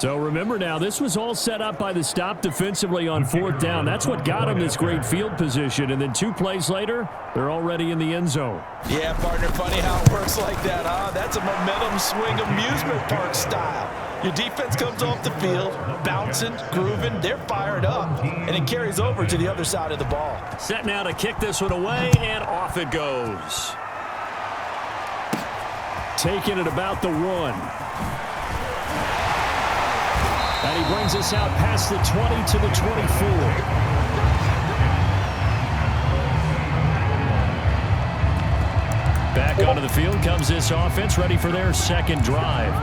So remember now, this was all set up by the stop defensively on 4th down. That's what got him this great field position. And then 2 plays later, they're already in the end zone. Yeah, partner, funny how it works like that, huh? That's a momentum swing amusement park style. Your defense comes off the field, bouncing, grooving, they're fired up, and it carries over to the other side of the ball. Set now to kick this one away, and off it goes. Taking it about the 1. And he brings us out past the 20 to the 24. Back onto the field comes this offense, ready for their second drive.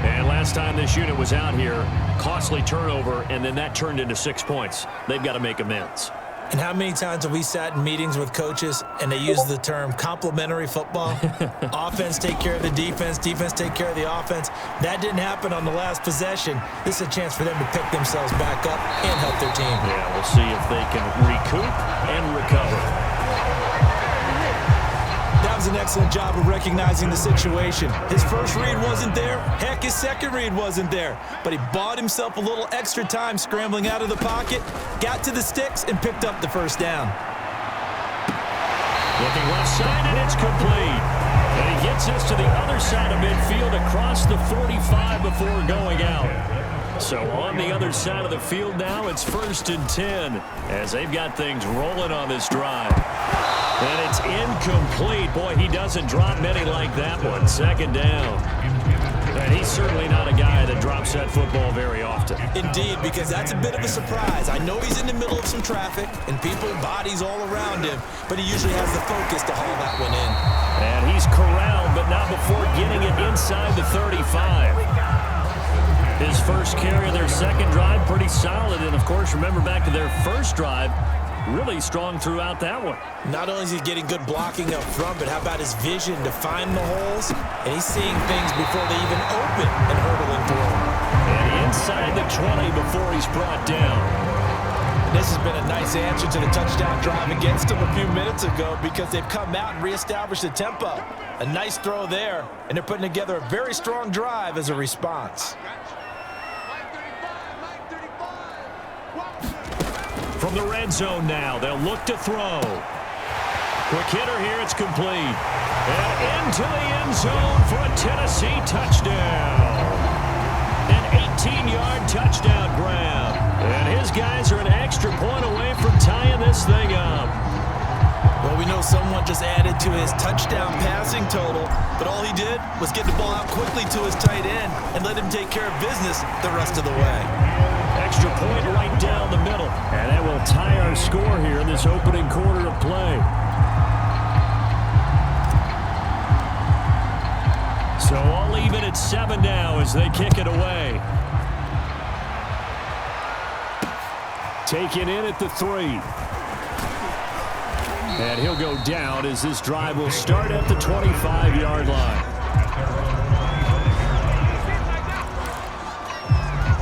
And last time this unit was out here, costly turnover, and then that turned into 6 points. They've got to make amends. And how many times have we sat in meetings with coaches and they use the term complementary football? Offense take care of the defense, defense take care of the offense. That didn't happen on the last possession. This is a chance for them to pick themselves back up and help their team. Yeah, we'll see if they can recoup and recover. That was an excellent job of recognizing the situation. His first read wasn't there. Heck, his second read wasn't there. But he bought himself a little extra time scrambling out of the pocket, got to the sticks, and picked up the first down. Looking left side, and it's complete. And he gets us to the other side of midfield across the 45 before going out. So on the other side of the field now, it's 1st and 10 as they've got things rolling on this drive. And it's incomplete. Boy, he doesn't drop many like that one. 2nd down. And he's certainly not a guy that drops that football very often. Indeed, because that's a bit of a surprise. I know he's in the middle of some traffic and people, bodies all around him, but he usually has the focus to haul that one in. And he's corralled, but not before getting it inside the 35. His first carry of their second drive, pretty solid. And, of course, remember back to their first drive, really strong throughout that one. Not only is he getting good blocking up front, but how about his vision to find the holes? And he's seeing things before they even open and hurdling through them. And inside the 20 before he's brought down. This has been a nice answer to the touchdown drive against them a few minutes ago because they've come out and reestablished the tempo. A nice throw there, and they're putting together a very strong drive as a response. From the red zone now, they'll look to throw. Quick hitter here, it's complete. And into the end zone for a Tennessee touchdown. An 18-yard touchdown grab. And his guys are an extra point away from tying this thing up. Well, we know someone just added to his touchdown passing total, but all he did was get the ball out quickly to his tight end and let him take care of business the rest of the way. Extra point right down the middle. And that will tie our score here in this opening quarter of play. So all even at 7 now as they kick it away. Taken in at the 3. And he'll go down as this drive will start at the 25-yard line.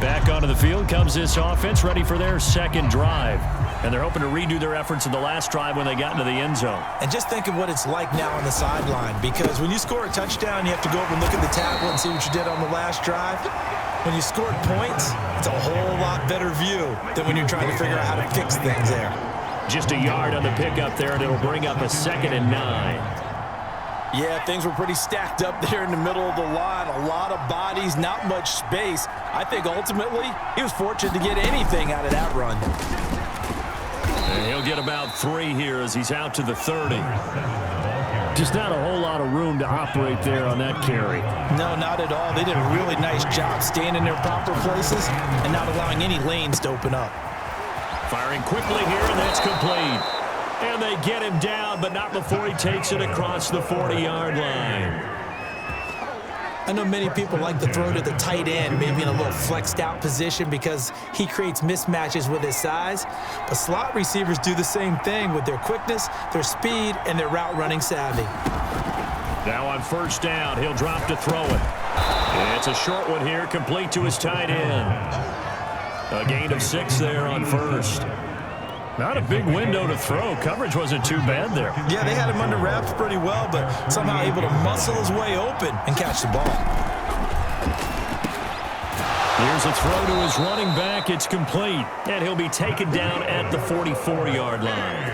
Back onto the field comes this offense, ready for their second drive. And they're hoping to redo their efforts in the last drive when they got into the end zone. And just think of what it's like now on the sideline, because when you score a touchdown, you have to go over and look at the tablet and see what you did on the last drive. When you scored points, it's a whole lot better view than when you're trying to figure out how to fix things there. Just a yard on the pickup there, and it'll bring up a 2nd and 9. Yeah, things were pretty stacked up there in the middle of the line. A lot of bodies, not much space. I think ultimately he was fortunate to get anything out of that run. And he'll get about 3 here as he's out to the 30. Just not a whole lot of room to operate there on that carry. No, not at all. They did a really nice job staying in their proper places and not allowing any lanes to open up. Firing quickly here, and that's complete. And they get him down, but not before he takes it across the 40-yard line. I know many people like to throw to the tight end, maybe in a little flexed out position because he creates mismatches with his size. But slot receivers do the same thing with their quickness, their speed, and their route running savvy. Now on 1st down, he'll drop to throw it. It's a short one here, complete to his tight end. A gain of 6 there on 1st. Not a big window to throw. Coverage wasn't too bad there. Yeah, they had him under wraps pretty well, but somehow able to muscle his way open and catch the ball. Here's a throw to his running back. It's complete. And he'll be taken down at the 44-yard line.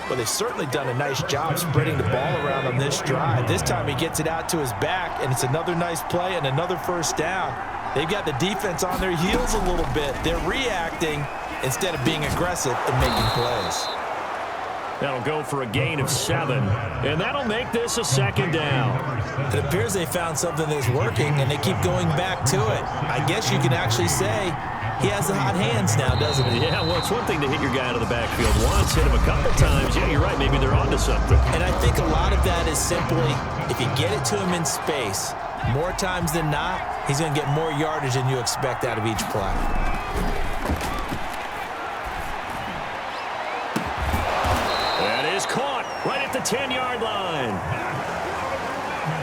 Well, they've certainly done a nice job spreading the ball around on this drive. This time he gets it out to his back, and it's another nice play and another first down. They've got the defense on their heels a little bit. They're reacting instead of being aggressive and making plays. That'll go for a gain of 7, and that'll make this a second down. It appears they found something that's working, and they keep going back to it. I guess you can actually say he has the hot hands now, doesn't he? Yeah, well, it's one thing to hit your guy out of the backfield once, hit him a couple times. Yeah, you're right. Maybe they're onto something. And I think a lot of that is simply if you get it to him in space, more times than not, he's going to get more yardage than you expect out of each play. Caught right at the 10-yard line.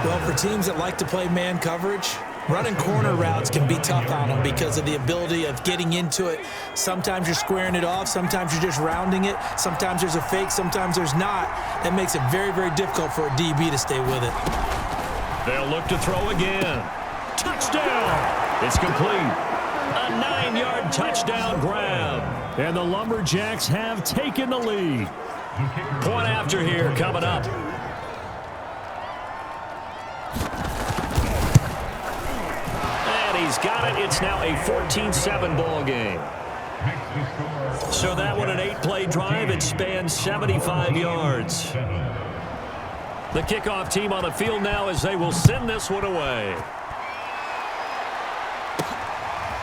Well, for teams that like to play man coverage, running corner routes can be tough on them because of the ability of getting into it. Sometimes you're squaring it off. Sometimes you're just rounding it. Sometimes there's a fake. Sometimes there's not. That makes it very, very difficult for a DB to stay with it. They'll look to throw again. Touchdown. It's complete. A 9-yard touchdown grab. And the Lumberjacks have taken the lead. Point after here coming up. And he's got it. It's now a 14-7 ball game. So that one an 8-play drive. It spans 75 yards. The kickoff team on the field now as they will send this one away.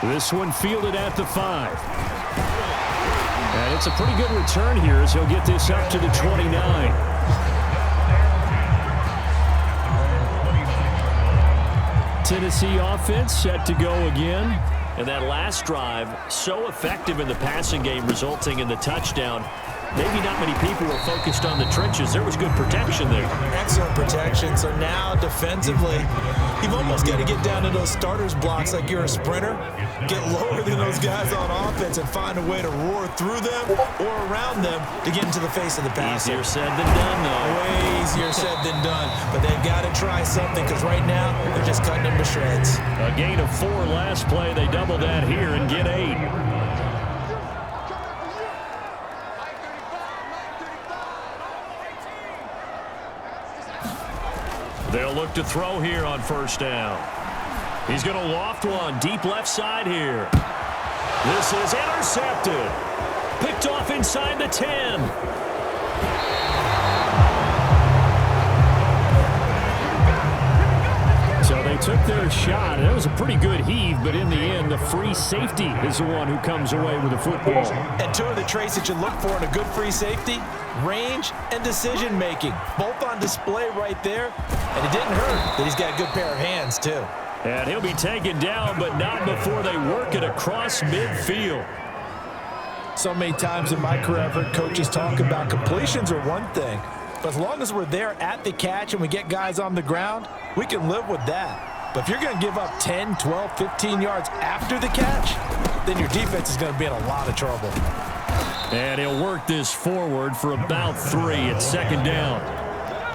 This one fielded at the 5. And it's a pretty good return here as he'll get this up to the 29. Tennessee offense set to go again. And that last drive, so effective in the passing game, resulting in the touchdown. Maybe not many people were focused on the trenches. There was good protection there. Excellent protection. So now defensively, you've almost got to get down to those starters blocks like you're a sprinter. Get lower than those guys on offense and find a way to roar through them or around them to get into the face of the passer. Easier said than done, though. Way easier said than done. But they've got to try something because right now they're just cutting them to shreds. A gain of 4 last play. They double that here and get 8. They'll look to throw here on first down. He's going to loft one deep left side here. This is intercepted. Picked off inside the 10. So they took their shot. It was a pretty good heave, but in the end, the free safety is the one who comes away with the football. And two of the traits that you look for in a good free safety, range and decision-making, both on display right there. And it didn't hurt that he's got a good pair of hands, too. And he'll be taken down, but not before they work it across midfield. So many times in my career, I've heard coaches talk about completions are one thing. But as long as we're there at the catch and we get guys on the ground, we can live with that. But if you're going to give up 10, 12, 15 yards after the catch, then your defense is going to be in a lot of trouble. And he'll work this forward for about 3 at second down.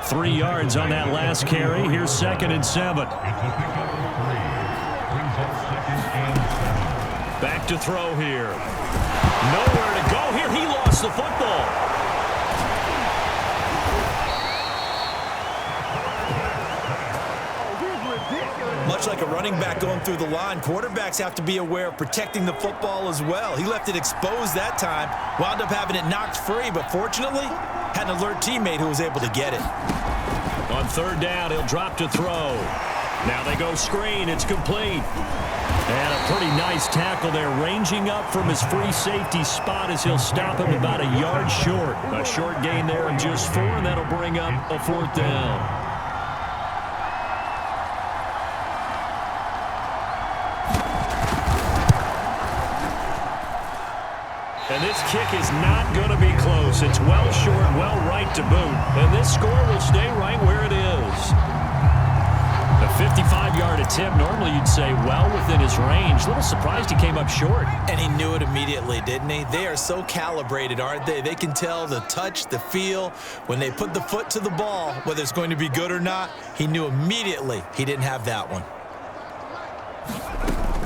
3 yards on that last carry. Here's 2nd and 7. Back to throw here. Nowhere to go here. He lost the football. Much like a running back going through the line, quarterbacks have to be aware of protecting the football as well. He left it exposed that time, wound up having it knocked free, but fortunately, had an alert teammate who was able to get it. On third down, he'll drop to throw. Now they go screen. It's complete. And a pretty nice tackle there, ranging up from his free safety spot as he'll stop him about a yard short. A short gain there of just 4, and that'll bring up a 4th down. And this kick is not going to be close. It's well short, well right to boot. And this score will stay right where it is. A 55-yard attempt, normally you'd say well within his range. A little surprised he came up short. And he knew it immediately, didn't he? They are so calibrated, aren't they? They can tell the touch, the feel. When they put the foot to the ball, whether it's going to be good or not, he knew immediately he didn't have that one.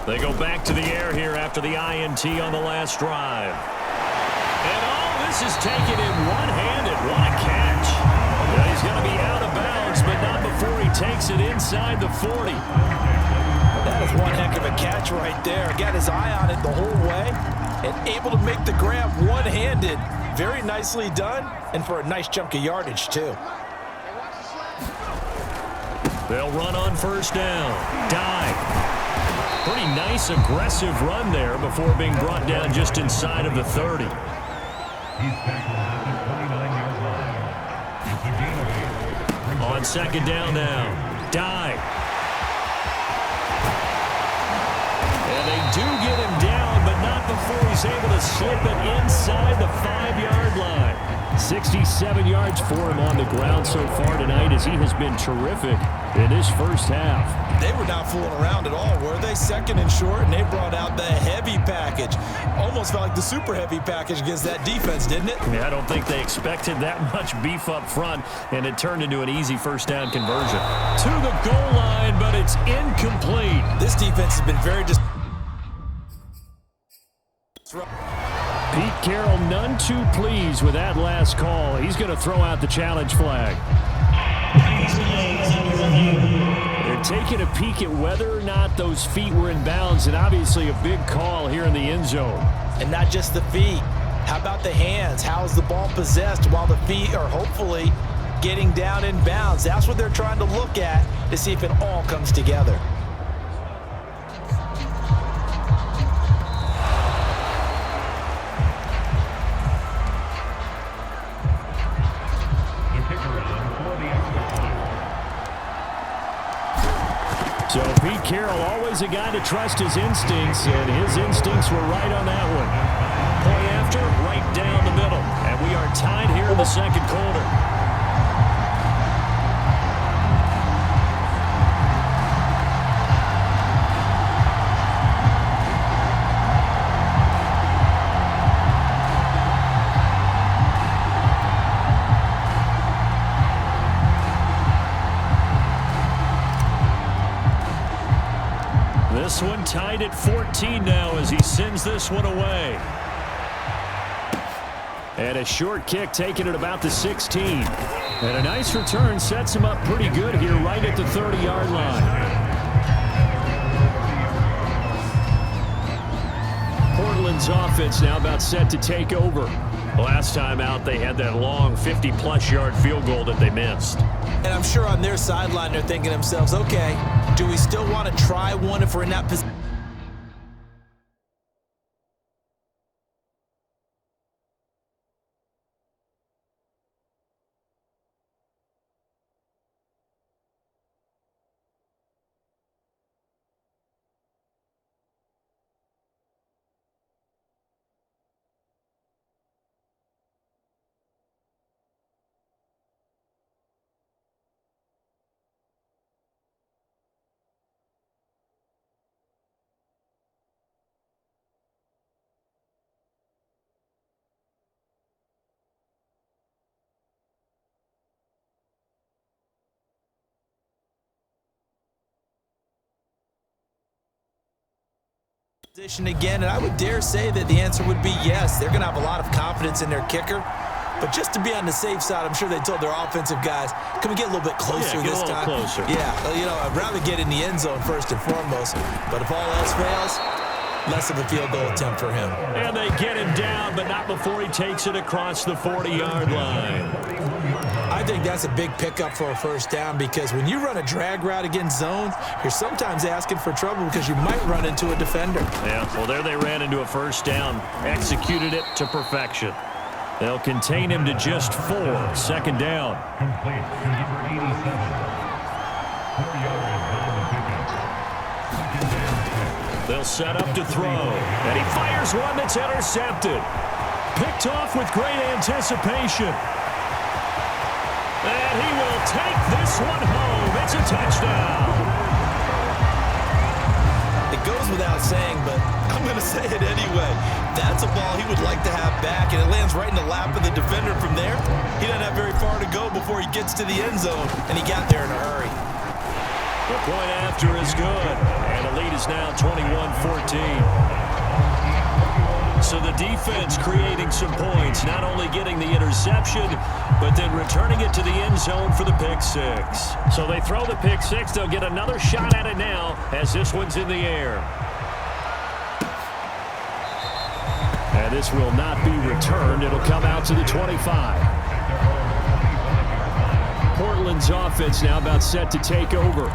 They go back to the air here after the INT on the last drive. And this is taken in one-handed. What a catch. Yeah, he's going to be out of bounds, but not before he takes it inside the 40. That is one heck of a catch right there. Got his eye on it the whole way and able to make the grab one-handed. Very nicely done, and for a nice chunk of yardage, too. They'll run on first down. Dive. Pretty nice, aggressive run there before being brought down just inside of the 30. On second down now. Dive. And they do get him down, but not before he's able to slip it inside the 5-yard line. 67 yards for him on the ground so far tonight as he has been terrific in his first half. They were not fooling around at all, were they? Second and short, and they brought out the heavy package. Almost felt like the super heavy package against that defense, didn't it? Yeah, I don't think they expected that much beef up front, and it turned into an easy first down conversion. To the goal line, but it's incomplete. This defense has been very Pete Carroll none too pleased with that last call. He's going to throw out the challenge flag. They're taking a peek at whether or not those feet were in bounds, and obviously a big call here in the end zone. And not just the feet. How about the hands? How is the ball possessed while the feet are hopefully getting down in bounds? That's what they're trying to look at to see if it all comes together. So Pete Carroll, always a guy to trust his instincts, and his instincts were right on that one. Play after, right down the middle. And we are tied here in the second quarter. This one tied at 14 now as he sends this one away. And a short kick taken at about the 16. And a nice return sets him up pretty good here right at the 30-yard line. Portland's offense now about set to take over. Last time out, they had that long 50-plus yard field goal that they missed. And I'm sure on their sideline they're thinking to themselves, okay, do we still want to try one if we're in that position? Again, and I would dare say that the answer would be yes. They're going to have a lot of confidence in their kicker. But just to be on the safe side, I'm sure they told their offensive guys, can we get a little bit closer this time? Closer. Yeah, you know, I'd rather get in the end zone first and foremost. But if all else fails, less of a field goal attempt for him. And they get him down, but not before he takes it across the 40-yard line. I think that's a big pickup for a first down because when you run a drag route against zones, you're sometimes asking for trouble because you might run into a defender. Yeah, well, there they ran into a first down, executed it to perfection. They'll contain him to just 4. Second down. Complete to number 87. 4 yards on the pickup. Second down. They'll set up to throw, and he fires one that's intercepted. Picked off with great anticipation. And he will take this one home. It's a touchdown. It goes without saying, but I'm going to say it anyway. That's a ball he would like to have back, and it lands right in the lap of the defender from there. He doesn't have very far to go before he gets to the end zone, and he got there in a hurry. The point after is good, and a lead lead is now 21-14. So the defense creating some points, not only getting the interception, but then returning it to the end zone for the pick six. So they throw the pick six. They'll get another shot at it now as this one's in the air. And this will not be returned. It'll come out to the 25. Portland's offense now about set to take over.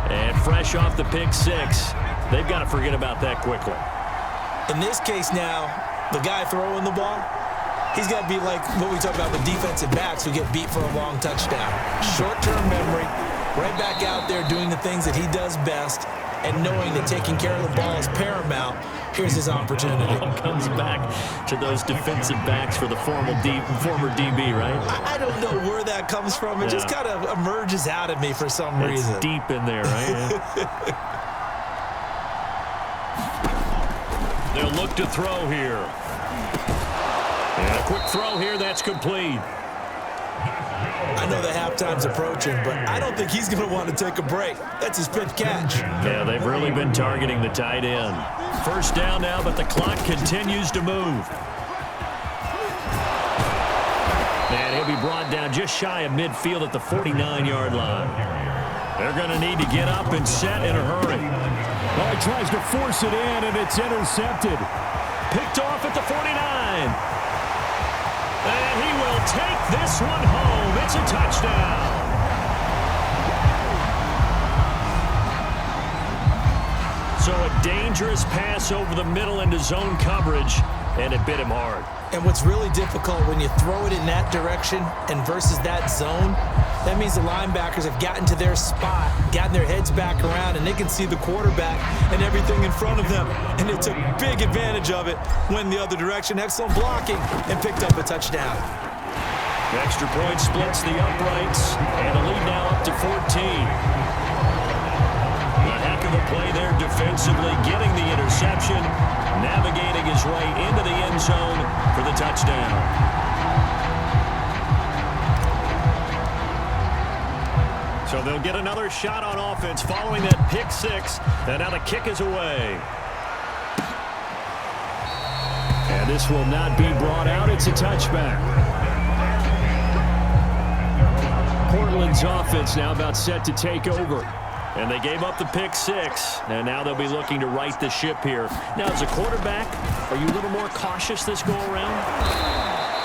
And fresh off the pick six, they've got to forget about that quickly. In this case now, the guy throwing the ball, he's got to be like what we talk about with defensive backs who get beat for a long touchdown. Short-term memory, right back out there doing the things that he does best, and knowing that taking care of the ball is paramount. Here's his opportunity. It all comes back to those defensive backs for the former DB, right? I don't know where that comes from. It just kind of emerges out of me for some reason. It's deep in there, right? They'll look to throw here. And a quick throw here, that's complete. I know the halftime's approaching, but I don't think he's going to want to take a break. That's his fifth catch. Yeah, they've really been targeting the tight end. First down now, but the clock continues to move. And he'll be brought down just shy of midfield at the 49-yard line. They're going to need to get up and set in a hurry. Well, he tries to force it in, and it's intercepted. Picked off at the 49. And he will take this one home. It's a touchdown. So a dangerous pass over the middle into zone coverage, and it bit him hard. And what's really difficult when you throw it in that direction and versus that zone, that means the linebackers have gotten to their spot, gotten their heads back around, and they can see the quarterback and everything in front of them. And they took big advantage of it, went the other direction, excellent blocking, and picked up a touchdown. The extra point splits the uprights, and a lead now up to 14. A heck of a play there defensively, getting the interception, navigating his way into the end zone for the touchdown. So they'll get another shot on offense following that pick six, and now the kick is away. And this will not be brought out. It's a touchback. Portland's offense now about set to take over. And they gave up the pick six, and now they'll be looking to right the ship here. Now, as a quarterback, are you a little more cautious this go-around?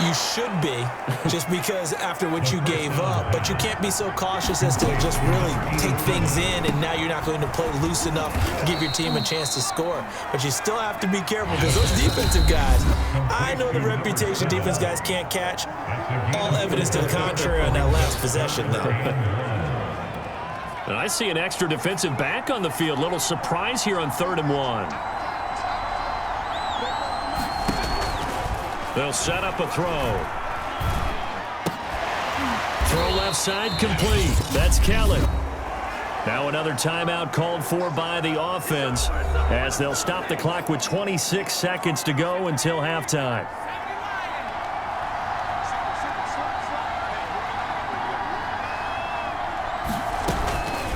You should be, just because after what you gave up, but you can't be so cautious as to just really take things in, and now you're not going to play loose enough to give your team a chance to score. But you still have to be careful because those defensive guys, I know the reputation defense guys can't catch. All evidence to the contrary on that last possession, though. And I see an extra defensive back on the field. Little surprise here on 3rd and 1. They'll set up a throw. Throw left side complete. That's Kelly. Now another timeout called for by the offense as they'll stop the clock with 26 seconds to go until halftime.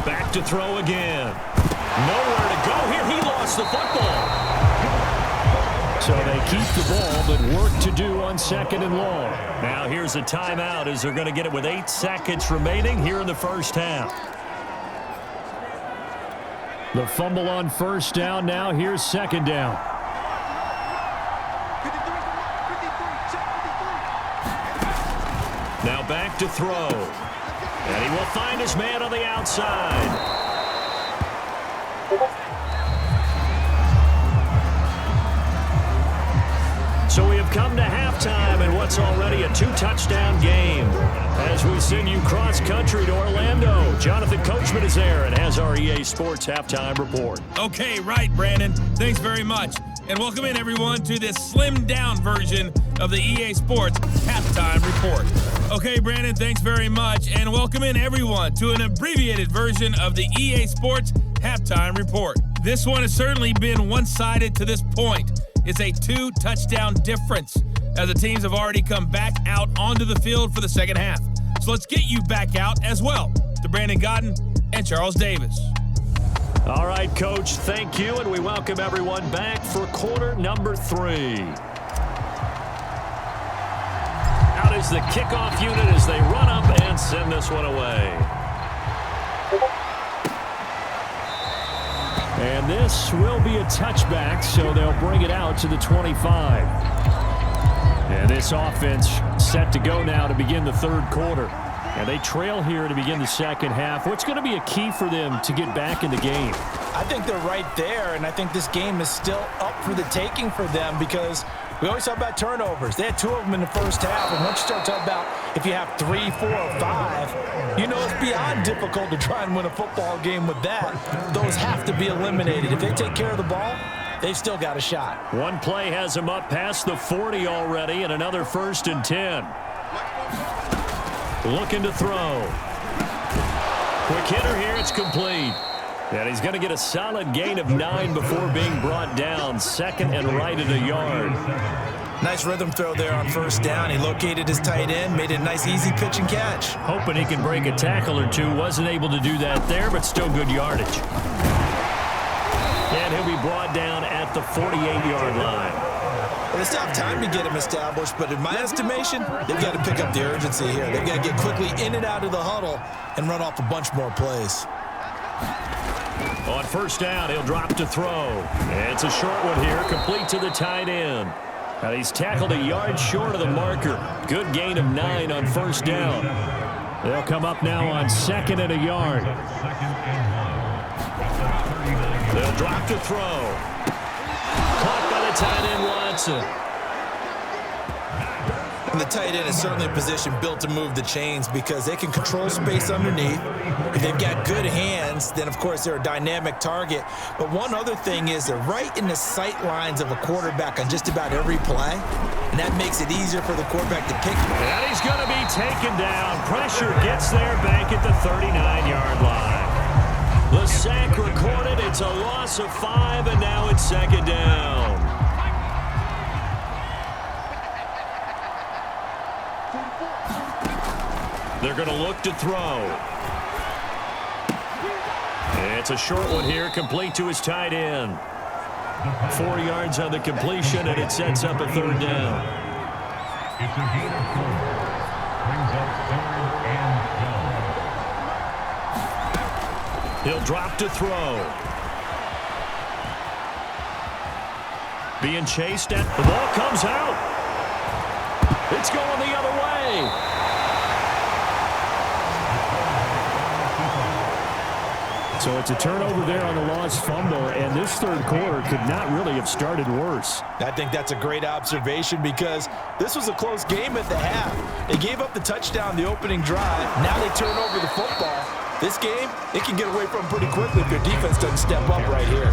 Back to throw again. Nowhere to go here. He lost the football. So they keep the ball, but work to do on 2nd and long. Now here's a timeout as they're going to get it with 8 seconds remaining here in the first half. The fumble on 1st down. Now here's 2nd down. Now back to throw. And he will find his man on the outside. So we have come to halftime in what's already a 2-touchdown game. As we send you cross-country to Orlando, Jonathan Coachman is there and has our EA Sports Halftime Report. Okay, right, Brandon. Thanks very much. And welcome in, everyone, to this slimmed-down version of the EA Sports Halftime Report. Okay, Brandon, thanks very much. And welcome in, everyone, to an abbreviated version of the EA Sports Halftime Report. This one has certainly been one-sided to this point. It's a 2-touchdown difference as the teams have already come back out onto the field for the second half. So let's get you back out as well to Brandon Godden and Charles Davis. All right, Coach, thank you, and we welcome everyone back for quarter number 3. Out is the kickoff unit as they run up and send this one away. And this will be a touchback, so they'll bring it out to the 25. And this offense set to go now to begin the third quarter. And they trail here to begin the second half. What's going to be a key for them to get back in the game? I think they're right there, and I think this game is still up for the taking for them because we always talk about turnovers. They had 2 of them in the first half, and once you start talking about if you have 3, 4, or 5, you know it's beyond difficult to try and win a football game with that. Those have to be eliminated. If they take care of the ball, they've still got a shot. One play has them up past the 40 already, and another 1st and 10. Looking to throw. Quick hitter here. It's complete. And he's going to get a solid gain of 9 before being brought down. 2nd and right at a yard. Nice rhythm throw there on 1st down. He located his tight end, made it a nice easy pitch and catch. Hoping he can break a tackle or two. Wasn't able to do that there, but still good yardage. And he'll be brought down at the 48-yard line. Well, it's not time to get him established, but in my estimation, they've got to pick up the urgency here. They've got to get quickly in and out of the huddle and run off a bunch more plays. On 1st down, he'll drop to throw. It's a short one here, complete to the tight end. Now he's tackled a yard short of the marker. Good gain of 9 on 1st down. They'll come up now on 2nd and a yard. They'll drop to throw. Caught by the tight end, Watson. And the tight end is certainly a position built to move the chains because they can control space underneath. If they've got good hands, then, of course, they're a dynamic target. But one other thing is they're right in the sight lines of a quarterback on just about every play, and that makes it easier for the quarterback to pick. And he's going to be taken down. Pressure gets there back at the 39-yard line. The sack recorded. It's a loss of 5, and now it's 2nd down. They're going to look to throw. It's a short one here, complete to his tight end. 4 yards on the completion, and it sets up a 3rd down. It's a gain of 4. Brings up 3rd and 12. He'll drop to throw. Being chased at. The ball comes out. It's going the other way. So it's a turnover there on the lost fumble, and this third quarter could not really have started worse. I think that's a great observation because this was a close game at the half. They gave up the touchdown the opening drive. Now they turn over the football. This game, it can get away from pretty quickly if their defense doesn't step up right here.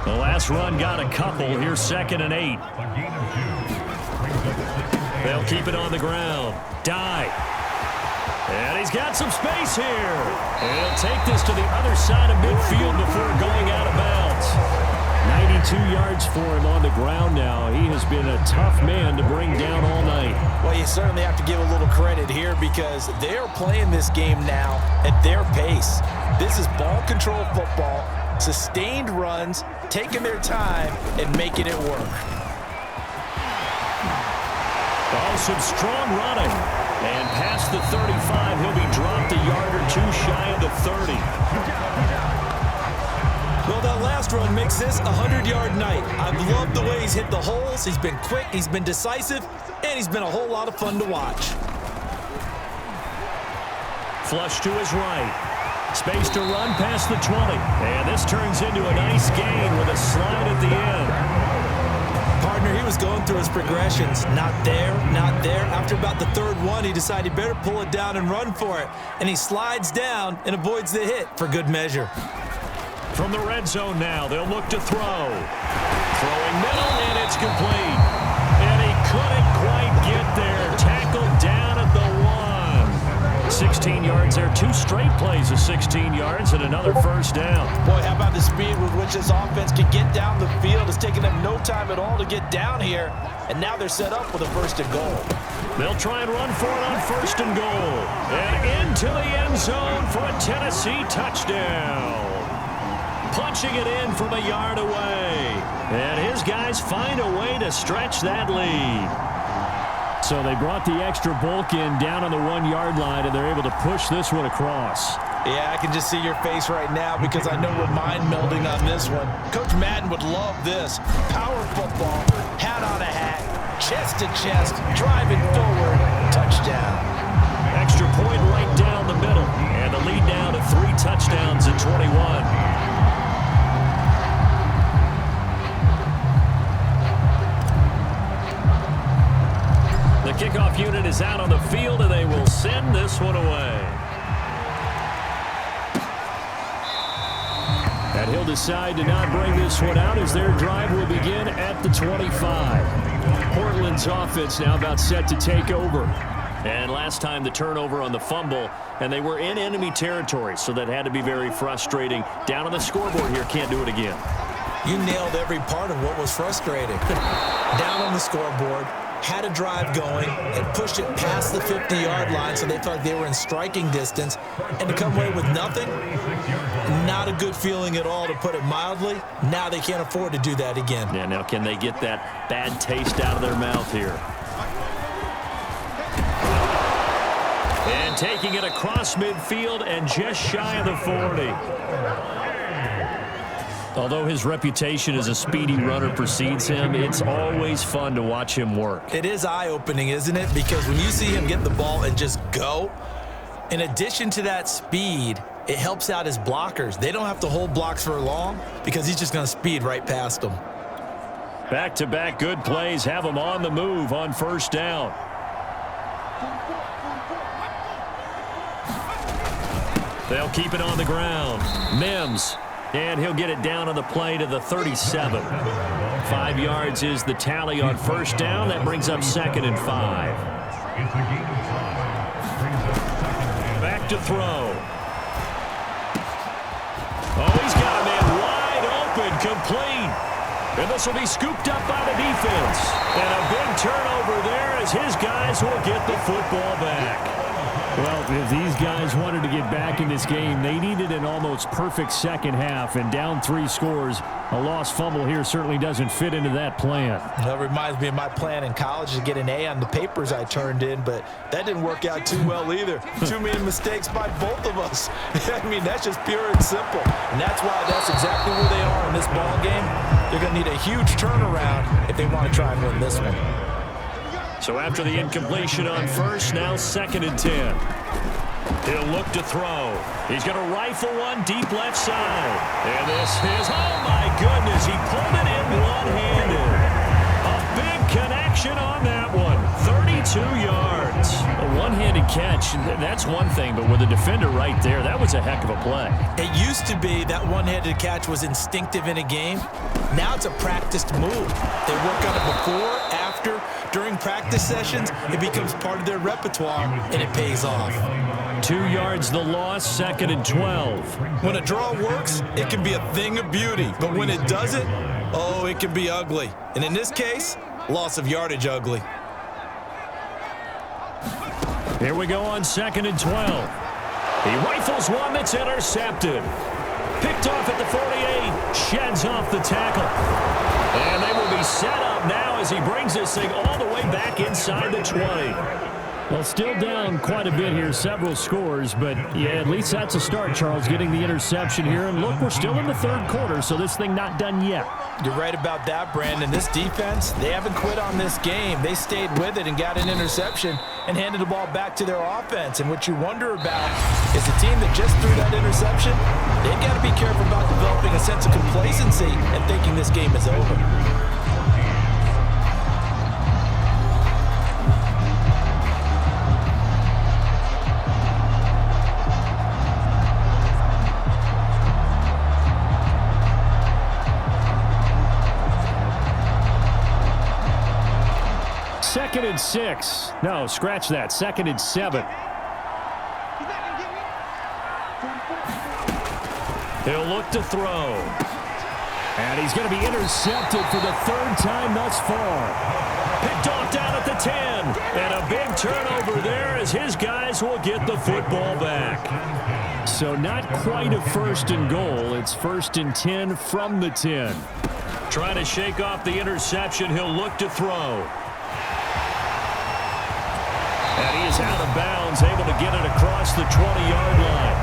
The last run got a couple. Here's 2nd and 8. They'll keep it on the ground. Dive. And he's got some space here. And he'll take this to the other side of midfield before going out of bounds. 92 yards for him on the ground now. He has been a tough man to bring down all night. Well, you certainly have to give a little credit here because they are playing this game now at their pace. This is ball control football, sustained runs, taking their time, and making it work. Oh, some strong running. And past the 35, he'll be dropped a yard or 2 shy of the 30. Well, that last run makes this a 100-yard night. I've loved the way he's hit the holes. He's been quick, he's been decisive, and he's been a whole lot of fun to watch. Flush to his right. Space to run past the 20. And this turns into a nice gain with a slide at the end. Partner, he was going through his progressions. Not there, not there. After about the 3rd one, he decided he better pull it down and run for it. And he slides down and avoids the hit for good measure. From the red zone now, they'll look to throw. Throwing middle, and it's complete. And he couldn't quite get there. Tackled down at the 1. 16 yards there. 2 straight plays of 16 yards and another 1st down. Boy, how about the speed with which this offense can get down the field? It's taken them no time at all to get down here. And now they're set up with a 1st and goal. They'll try and run for it on 1st and goal. And into the end zone for a Tennessee touchdown. punching it in from a yard away. And his guys find a way to stretch that lead. So they brought the extra bulk in down on the 1-yard line, and they're able to push this one across. Yeah, I can just see your face right now because I know we're mind melding on this one. Coach Madden would love this. Power football, hat on a hat, chest to chest, driving forward, touchdown. Extra point right down the middle. And the lead now to 3 touchdowns at 21. The kickoff unit is out on the field, and they will send this one away. And he'll decide to not bring this one out as their drive will begin at the 25. Portland's offense now about set to take over. And last time the turnover on the fumble, and they were in enemy territory, so that had to be very frustrating. Down on the scoreboard here, can't do it again. You nailed every part of what was frustrating. Down on the scoreboard, had a drive going, and pushed it past the 50-yard line so they felt like they were in striking distance, and to come away with nothing, not a good feeling at all, to put it mildly. Now they can't afford to do that again. Yeah, now can they get that bad taste out of their mouth here? And taking it across midfield and just shy of the 40. Although his reputation as a speedy runner precedes him, it's always fun to watch him work. It is eye-opening, isn't it? Because when you see him get the ball and just go, in addition to that speed, it helps out his blockers. They don't have to hold blocks for long because he's just going to speed right past them. Back-to-back good plays have him on the move on first down. They'll keep it on the ground. Mims. And he'll get it down on the play to the 37. 5 yards is the tally on first down. That brings up 2nd and 5. Back to throw. Oh, he's got a man wide open, complete. And this will be scooped up by the defense. And a big turnover there as his guys will get the football back. Well, if these guys wanted to get back in this game, they needed an almost perfect second half, and down 3 scores. A lost fumble here certainly doesn't fit into that plan. That reminds me of my plan in college to get an A on the papers I turned in, but that didn't work out too well either. Too many mistakes by both of us. I mean, that's just pure and simple. And that's why that's exactly where they are in this ball game. They're going to need a huge turnaround if they want to try and win this one. So after the incompletion on first, now 2nd and 10. He'll look to throw. He's going to rifle one deep left side. And this is, oh my goodness, he pulled it in one-handed. A big connection on that one. 32 yards. A one-handed catch, that's one thing, but with a defender right there, that was a heck of a play. It used to be that one-handed catch was instinctive in a game. Now it's a practiced move. They work on it before, after, during practice sessions. It becomes part of their repertoire, and it pays off. 2 yards the loss, 2nd and 12. When a draw works, it can be a thing of beauty. But when it doesn't, oh, it can be ugly. And in this case, loss of yardage ugly. Here we go on 2nd and 12. He rifles one that's intercepted. Picked off at the 48. Sheds off the tackle. And they will be set up now as he brings this thing all the way back inside the 20. Well, still down quite a bit here, several scores, but yeah, at least that's a start, Charles, getting the interception here. And look, we're still in the 3rd quarter, so this thing not done yet. You're right about that, Brandon. This defense, they haven't quit on this game. They stayed with it and got an interception and handed the ball back to their offense. And what you wonder about is the team that just threw that interception, they've got to be careful about developing a sense of complacency and thinking this game is over. Second and 6. No, scratch that. 2nd and 7. He'll look to throw. And he's going to be intercepted for the 3rd time thus far. Picked off down at the 10. And a big turnover there as his guys will get the football back. so not quite a 1st and goal. It's 1st and 10 from the 10. Trying to shake off the interception. He'll look to throw. And he is out of bounds, able to get it across the 20-yard line.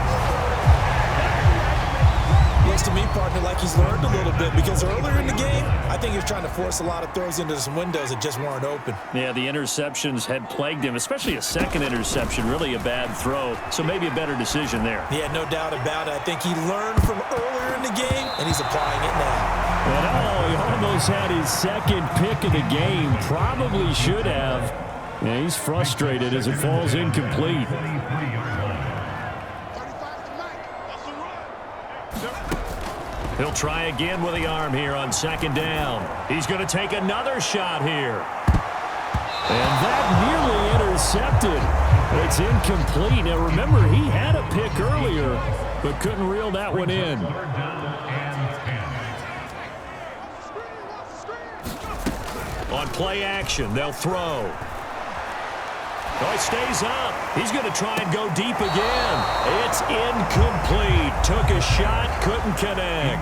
Looks to me, partner, like he's learned a little bit because earlier in the game, I think he was trying to force a lot of throws into some windows that just weren't open. Yeah, the interceptions had plagued him, especially a second interception, really a bad throw. So maybe a better decision there. Yeah, no doubt about it. I think he learned from earlier in the game, and he's applying it now. And he almost had his second pick of the game. Probably should have. Yeah, he's frustrated as it falls incomplete. He'll try again with the arm here on 2nd down. He's going to take another shot here. And that nearly intercepted. It's incomplete. Now remember, he had a pick earlier, but couldn't reel that one in. On play action, they'll throw. Oh, it stays up. He's going to try and go deep again. It's incomplete. Took a shot, couldn't connect.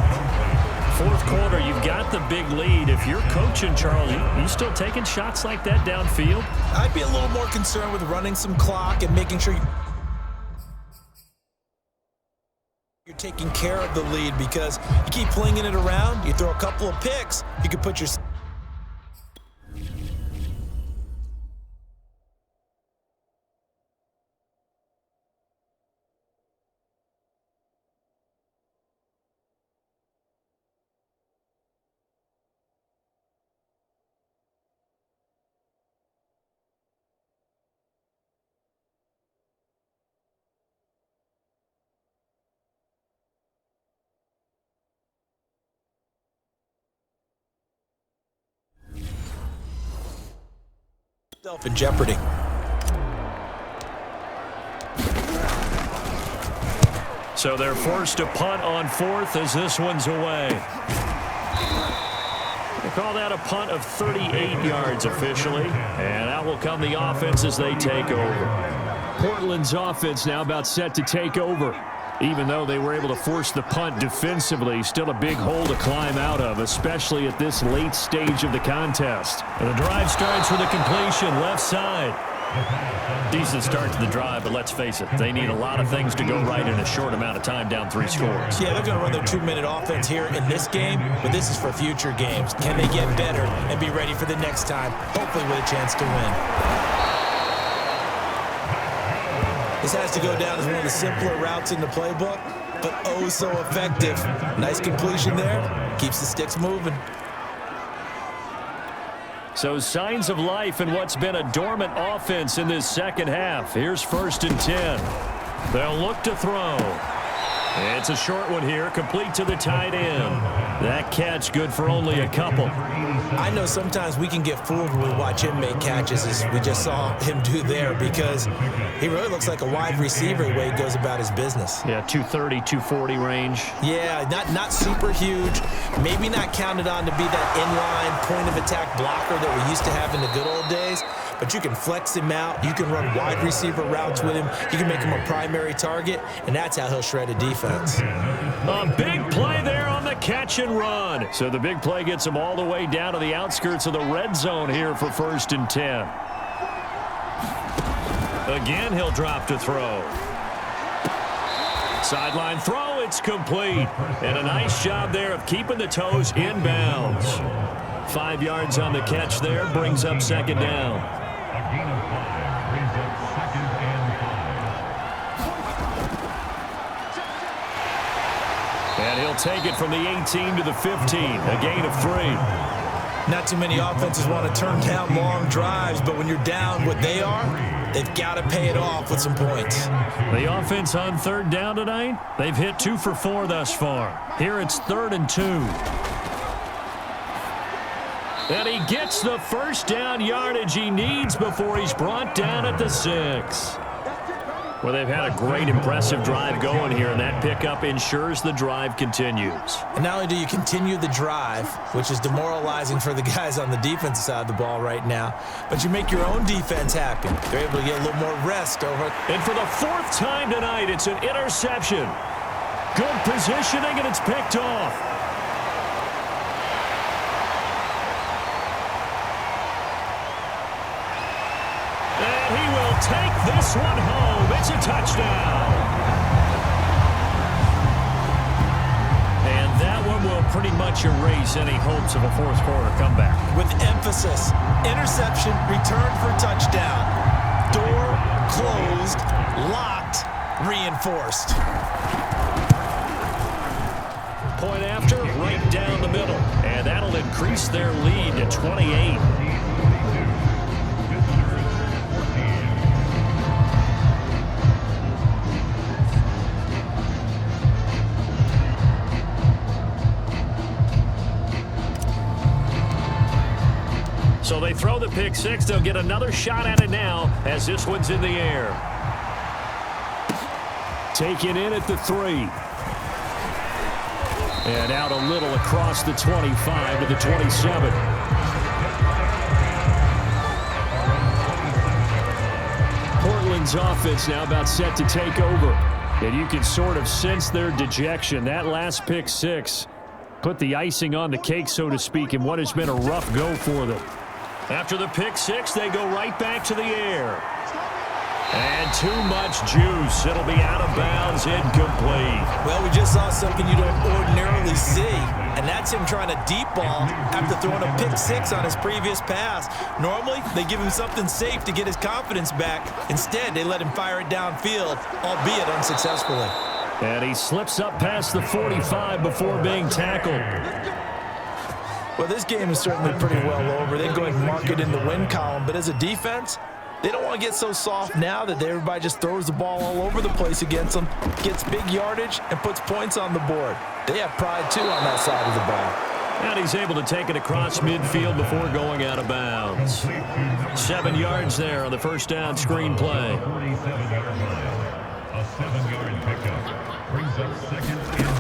4th quarter, you've got the big lead. If you're coaching, Charles, you still taking shots like that downfield? I'd be a little more concerned with running some clock and making sure you're taking care of the lead, because you keep flinging it around, you throw a couple of picks, you could put your... in jeopardy. So they're forced to punt on 4th as this one's away. They call that a punt of 38 yards officially. And out will come the offense as they take over. Portland's offense now about set to take over. Even though they were able to force the punt defensively, still a big hole to climb out of, especially at this late stage of the contest. And the drive starts with a completion, left side. Decent start to the drive, but let's face it, they need a lot of things to go right in a short amount of time, down 3 scores. Yeah, they're going to run their 2-minute offense here in this game, but this is for future games. Can they get better and be ready for the next time, hopefully with a chance to win? This has to go down as one of the simpler routes in the playbook, but oh so effective. Nice completion there. Keeps the sticks moving. So signs of life in what's been a dormant offense in this second half. Here's 1st and 10. They'll look to throw. It's a short one here, complete to the tight end. That catch good for only a couple. I know sometimes we can get fooled when we watch him make catches, as we just saw him do there, because he really looks like a wide receiver the way he goes about his business. Yeah, 230, 240 range. Yeah, not super huge. Maybe not counted on to be that inline point-of-attack blocker that we used to have in the good old days, but you can flex him out. You can run wide receiver routes with him. You can make him a primary target, and that's how he'll shred a defense. A big play there on the catch and run. So the big play gets him all the way down to the outskirts of the red zone here for 1st and 10. Again, he'll drop to throw. Sideline throw, it's complete. And a nice job there of keeping the toes inbounds. 5 yards on the catch there, brings up 2nd down. A gain of 5 brings up 2nd and 5. And he'll take it from the 18 to the 15, a gain of 3. Not too many offenses want to turn down long drives, but when you're down what they are, they've got to pay it off with some points. The offense on 3rd down tonight, they've hit 2 for 4 thus far. Here it's 3rd and 2. And he gets the 1st down yardage he needs before he's brought down at the 6. Well, they've had a great, impressive drive going here, and that pickup ensures the drive continues. And not only do you continue the drive, which is demoralizing for the guys on the defensive side of the ball right now, but you make your own defense happy. They're able to get a little more rest over. And for the fourth time tonight, it's an interception. Good positioning, and it's picked off. And he will take this one home. It's a touchdown. And that one will pretty much erase any hopes of a fourth quarter comeback. With emphasis, interception, return for touchdown. Door closed, locked, reinforced. Point after, right down the middle. And that'll increase their lead to 28. So they throw the pick six. They'll get another shot at it now as this one's in the air. Taken in at the 3. And out a little across the 25 to the 27. Portland's offense now about set to take over. And you can sort of sense their dejection. That last pick six put the icing on the cake, so to speak, in what has been a rough go for them. After the pick six, they go right back to the air. And too much juice. It'll be out of bounds, incomplete. Well, we just saw something you don't ordinarily see, and that's him trying to deep ball after throwing a pick six on his previous pass. Normally, they give him something safe to get his confidence back. Instead, they let him fire it downfield, albeit unsuccessfully. And he slips up past the 45 before being tackled. Well, this game is certainly pretty well over. They go ahead and mark it in the win column, but as a defense, they don't want to get so soft now that everybody just throws the ball all over the place against them, gets big yardage, and puts points on the board. They have pride, too, on that side of the ball. And he's able to take it across midfield before going out of bounds. 7 yards there on the first down screen play. 47-yard line. A 7-yard pickup brings up 2nd and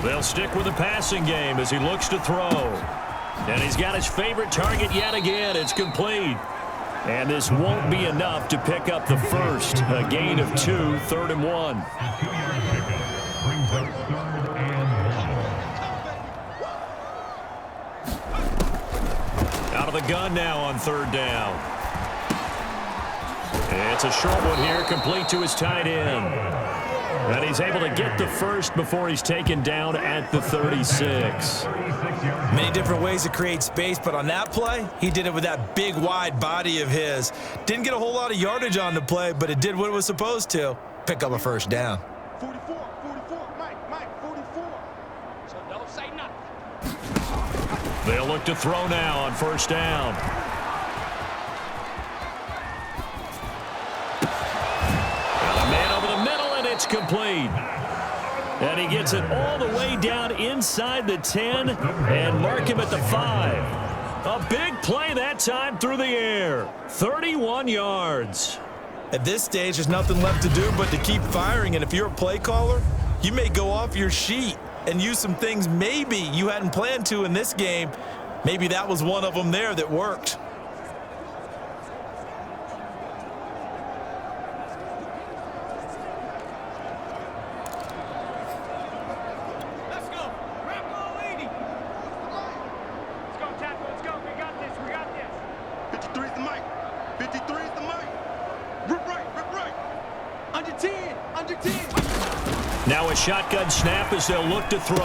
3. They'll stick with the passing game as he looks to throw. And he's got his favorite target yet again. It's complete. And this won't be enough to pick up the first. A gain of 2, 3rd and 1. A 2-yard pickup brings up 3rd and 1. Out of the gun now on 3rd down. It's a short one here, complete to his tight end. And he's able to get the first before he's taken down at the 36. Many different ways to create space, but on that play, he did it with that big, wide body of his. Didn't get a whole lot of yardage on the play, but it did what it was supposed to. Pick up a first down. 44, Mike, 44. So don't say nothing. They'll look to throw now on 1st down. Got a man over the middle, and it's complete. And he gets it all the way down inside the 10 and mark him at the 5. A big play that time through the air. 31 yards. At this stage, there's nothing left to do but to keep firing, and if you're a play caller, you may go off your sheet and use some things maybe you hadn't planned to in this game. Maybe that was one of them there that worked. Let's go. Rambo 80. Let's go, Tackle. Let's go. We got this. 53 is the mic. 53 is the mic. Rip right. Under 10. Now a shotgun snap as they'll look to throw.